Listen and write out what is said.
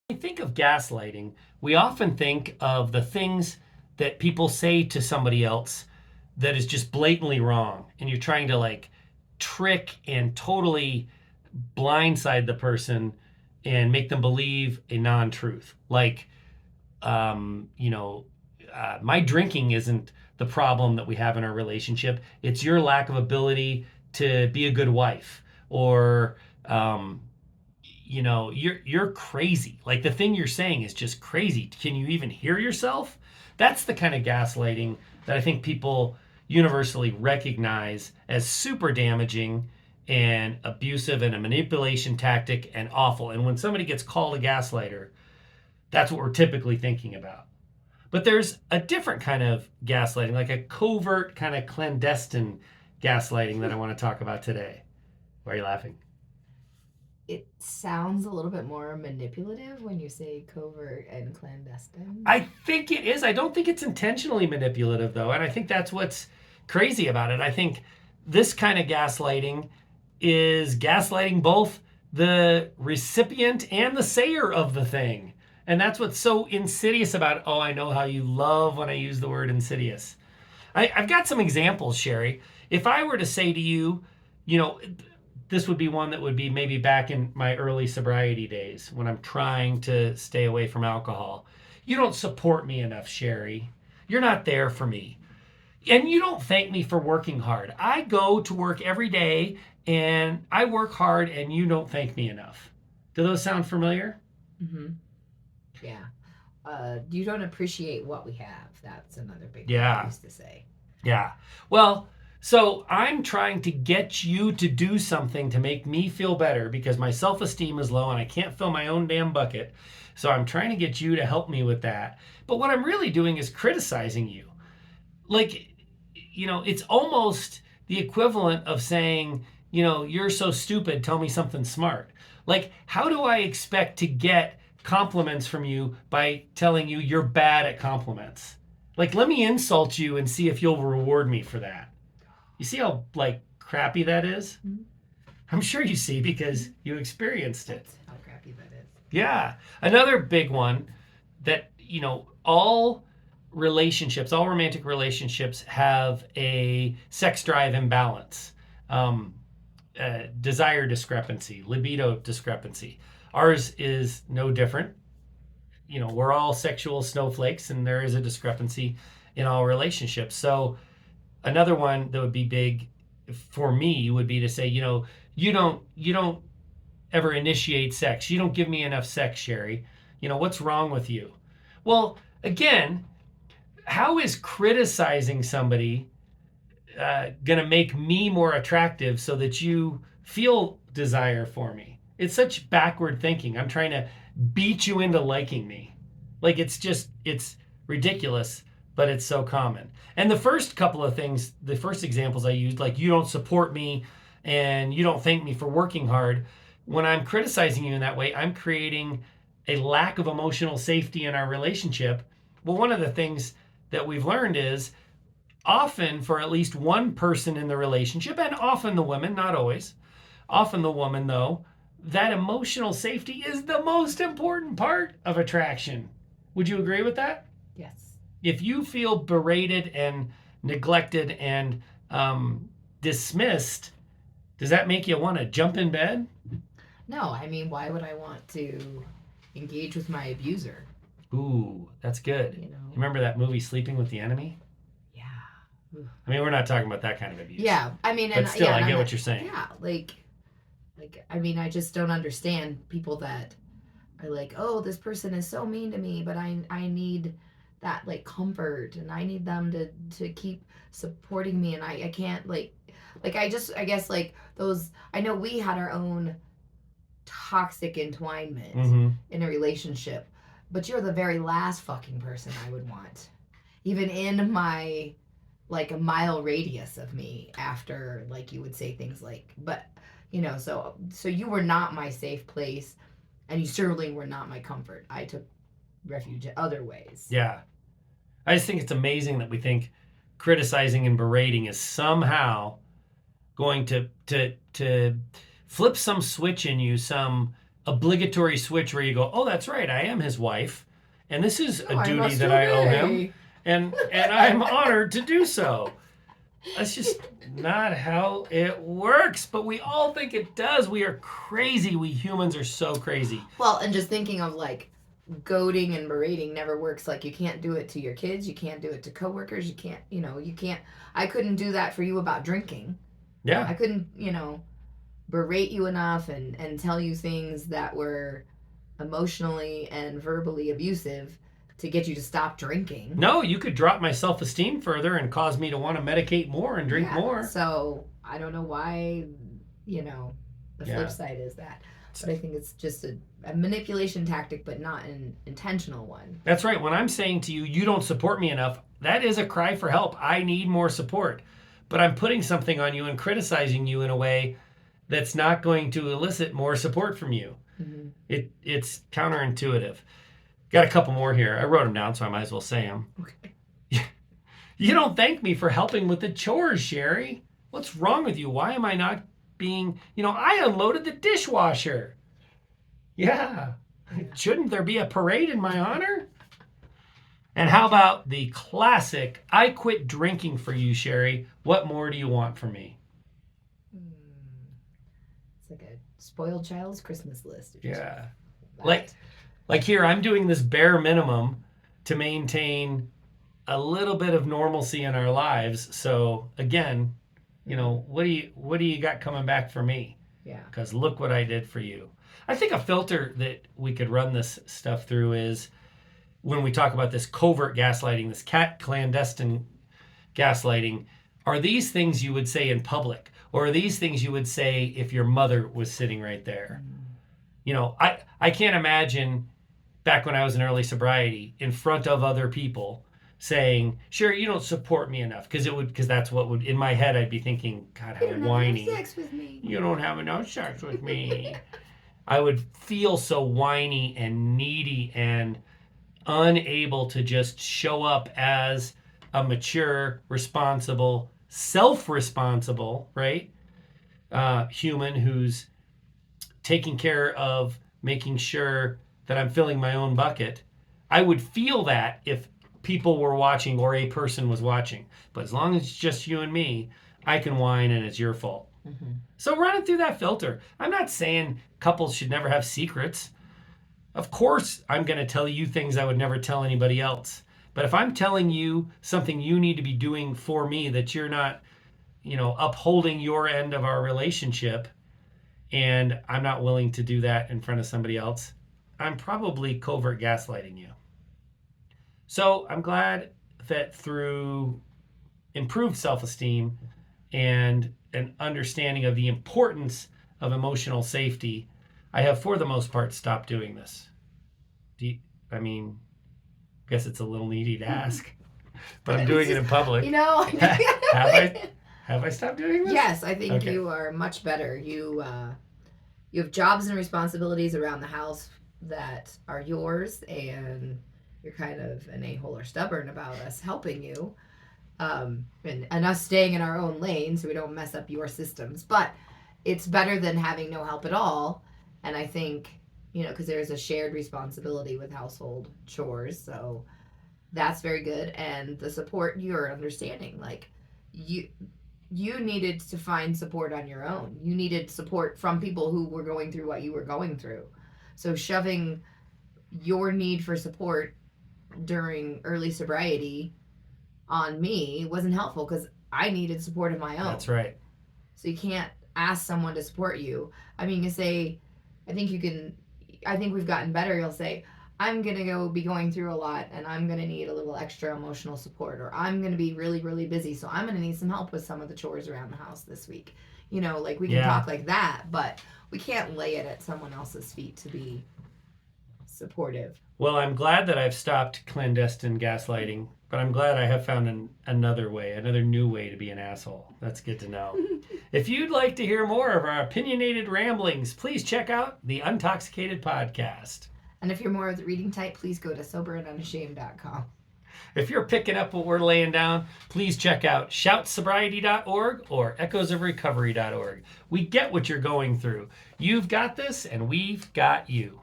When we think of gaslighting, we often think of the things that people say to somebody else that is just blatantly wrong. And you're trying to like trick and totally blindside the person and make them believe a non-truth. Like, you know, my drinking isn't the problem that we have in our relationship. It's your lack of ability to be a good wife, or you know, you're crazy. Like the thing you're saying is just crazy. Can you even hear yourself? That's the kind of gaslighting that I think people universally recognize as super damaging and abusive and a manipulation tactic and awful. And when somebody gets called a gaslighter, that's what we're typically thinking about. But there's a different kind of gaslighting, like a covert kind of clandestine gaslighting that I want to talk about today. Why are you laughing? It sounds a little bit more manipulative when you say covert and clandestine. I think it is. I don't think it's intentionally manipulative, though. And I think that's what's crazy about it. I think this kind of gaslighting is gaslighting both the recipient and the sayer of the thing. And that's what's so insidious about it. Oh, I know how you love when I use the word insidious. I've got some examples, Sherry. If I were to say to you, you know, this would be one that would be maybe back in my early sobriety days when I'm trying to stay away from alcohol. You don't support me enough, Sherry. You're not there for me. And you don't thank me for working hard. I go to work every day and I work hard and you don't thank me enough. Do those sound familiar? Mm-hmm. Yeah. You don't appreciate what we have. That's another big thing Yeah. I used to say. Yeah. Well, so I'm trying to get you to do something to make me feel better because my self-esteem is low and I can't fill my own damn bucket. So I'm trying to get you to help me with that. But what I'm really doing is criticizing you. Like, you know, it's almost the equivalent of saying, you know, you're so stupid, tell me something smart. Like, how do I expect to get compliments from you by telling you you're bad at compliments? Like, let me insult you and see if you'll reward me for that. You see how, like, crappy that is? Mm-hmm. I'm sure you see because you experienced it. That's how crappy that is. Yeah. Another big one that, you know, all relationships, all romantic relationships have a sex drive imbalance, desire discrepancy, libido discrepancy. Ours is no different. You know, we're all sexual snowflakes and there is a discrepancy in all relationships. So another one that would be big for me would be to say, you know, you don't ever initiate sex. You don't give me enough sex, Sherry. You know, what's wrong with you? Well, again, how is criticizing somebody going to make me more attractive so that you feel desire for me? It's such backward thinking. I'm trying to beat you into liking me. Like it's ridiculous, but it's so common. And the first couple of things, the first examples I used, like you don't support me and you don't thank me for working hard. When I'm criticizing you in that way, I'm creating a lack of emotional safety in our relationship. Well, one of the things that we've learned is often for at least one person in the relationship, and often the women, not always, often the woman though, that emotional safety is the most important part of attraction. Would you agree with that? Yes. If you feel berated and neglected and dismissed, does that make you want to jump in bed? No, I mean, why would I want to engage with my abuser? Ooh, that's good. You know? Remember that movie Sleeping with the Enemy? Yeah. I mean, we're not talking about that kind of abuse. Yeah, I mean, but and still, yeah, I and get what you're saying. Yeah, like, I mean, I just don't understand people that are like, oh, this person is so mean to me, but I need that like comfort, and I need them to keep supporting me, and I can't like I guess like those. I know we had our own toxic entwinement in a relationship, but you're the very last fucking person I would want, even in my like a mile radius of me. After like you would say things like, but you know, so you were not my safe place, and you certainly were not my comfort. I took refuge in other ways. Yeah. I just think it's amazing that we think criticizing and berating is somehow going to flip some switch in you, some obligatory switch where you go, oh, that's right, I am his wife, and this is Oh, a I duty must that I owe him, obey. and I'm honored to do so. That's just not how it works, but we all think it does. We are crazy. We humans are so crazy. Well, and just thinking of like goading and berating never works. Like you can't do it to your kids, you can't do it to coworkers, you can't, you can't. I couldn't do that for you about drinking. Yeah. I couldn't, berate you enough and tell you things that were emotionally and verbally abusive to get you to stop drinking. No, you could drop my self-esteem further and cause me to want to medicate more and drink more. So I don't know why, the Yeah. flip side is that. But I think it's just a manipulation tactic, but not an intentional one. That's right. When I'm saying to you, you don't support me enough, that is a cry for help. I need more support. But I'm putting something on you and criticizing you in a way that's not going to elicit more support from you. Mm-hmm. It's counterintuitive. Got a couple more here. I wrote them down, so I might as well say them. Okay. You don't thank me for helping with the chores, Sherry. What's wrong with you? Why am I not being, I unloaded the dishwasher. Yeah. Shouldn't there be a parade in my honor? And how about the classic, I quit drinking for you, Sherry. What more do you want from me? It's like a spoiled child's Christmas list. Yeah. That. Like here, I'm doing this bare minimum to maintain a little bit of normalcy in our lives. So again, what do you got coming back for me? Yeah. Because look what I did for you. I think a filter that we could run this stuff through is when we talk about this covert gaslighting, this clandestine gaslighting. Are these things you would say in public, or are these things you would say if your mother was sitting right there? I can't imagine back when I was in early sobriety in front of other people saying, "Sure, you don't support me enough," because that's what would in my head I'd be thinking, God, how whiny. You don't have enough sex with me. You don't have enough sex with me. I would feel so whiny and needy and unable to just show up as a mature, responsible, self-responsible, right? Human who's taking care of making sure that I'm filling my own bucket. I would feel that if people were watching or a person was watching. But as long as it's just you and me, I can whine and it's your fault. Mm-hmm. So run it through that filter. I'm not saying couples should never have secrets. Of course, I'm going to tell you things I would never tell anybody else. But if I'm telling you something you need to be doing for me that you're not, upholding your end of our relationship, and I'm not willing to do that in front of somebody else, I'm probably covert gaslighting you. So I'm glad that through improved self-esteem and an understanding of the importance of emotional safety, I have, for the most part, stopped doing this. I guess it's a little needy to ask, but I'm doing it in public. Have I stopped doing this? Yes, I think you are much better. You have jobs and responsibilities around the house that are yours, and you're kind of an a-hole or stubborn about us helping you, and us staying in our own lane so we don't mess up your systems. But it's better than having no help at all. And I think, because there's a shared responsibility with household chores, so that's very good. And the support, you're understanding, like you needed to find support on your own. You needed support from people who were going through what you were going through. So shoving your need for support during early sobriety on me wasn't helpful because I needed support of my own. That's right. So you can't ask someone to support you. You can say, I think we've gotten better. You'll say, I'm going to be going through a lot and I'm going to need a little extra emotional support, or I'm going to be really, really busy. So I'm going to need some help with some of the chores around the house this week. We can talk like that, but we can't lay it at someone else's feet to be supportive. Well, I'm glad that I've stopped clandestine gaslighting, but I'm glad I have found another new way to be an asshole. That's good to know. If you'd like to hear more of our opinionated ramblings, please check out the Untoxicated Podcast. And if you're more of the reading type, please go to soberandunashamed.com. If you're picking up what we're laying down, please check out shoutsobriety.org or echoesofrecovery.org. We get what you're going through. You've got this, and we've got you.